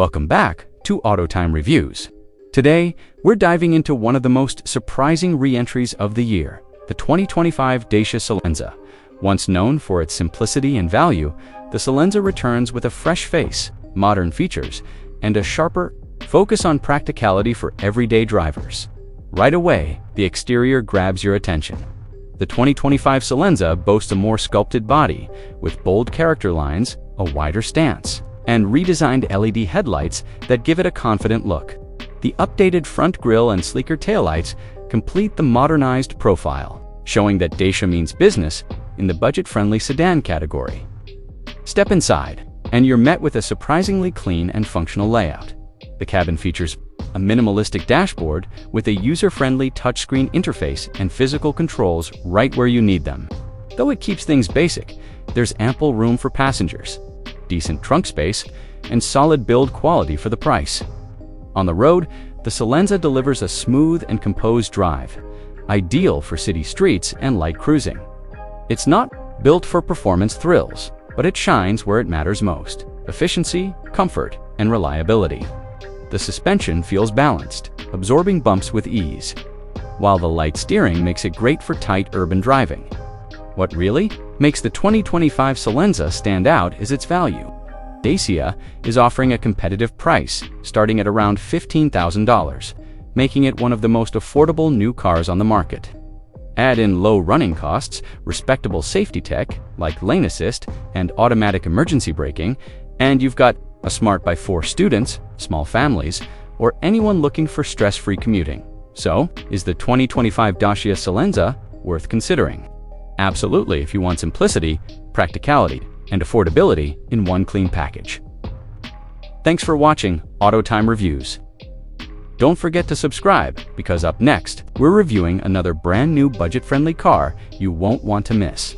Welcome back to AutoTime Reviews. Today, we're diving into one of the most surprising re-entries of the year, the 2025 Dacia Solenza. Once known for its simplicity and value, the Solenza returns with a fresh face, modern features, and a sharper focus on practicality for everyday drivers. Right away, the exterior grabs your attention. The 2025 Solenza boasts a more sculpted body, with bold character lines, a wider stance, and redesigned LED headlights that give it a confident look. The updated front grille and sleeker taillights complete the modernized profile, showing that Dacia means business in the budget-friendly sedan category. Step inside, and you're met with a surprisingly clean and functional layout. The cabin features a minimalistic dashboard with a user-friendly touchscreen interface and physical controls right where you need them. Though it keeps things basic, there's ample room for passengers, decent trunk space, and solid build quality for the price. On the road, the Solenza delivers a smooth and composed drive, ideal for city streets and light cruising. It's not built for performance thrills, but it shines where it matters most: efficiency, comfort, and reliability. The suspension feels balanced, absorbing bumps with ease, while the light steering makes it great for tight urban driving. What really makes the 2025 Solenza stand out is its value. Dacia is offering a competitive price, starting at around $15,000, making it one of the most affordable new cars on the market. Add in low running costs, respectable safety tech like lane assist and automatic emergency braking, and you've got a smart buy for students, small families, or anyone looking for stress-free commuting. So, is the 2025 Dacia Solenza worth considering? Absolutely, if you want simplicity, practicality, and affordability in one clean package. Thanks for watching AutoTime Reviews. Don't forget to subscribe, because up next, we're reviewing another brand new budget-friendly car you won't want to miss.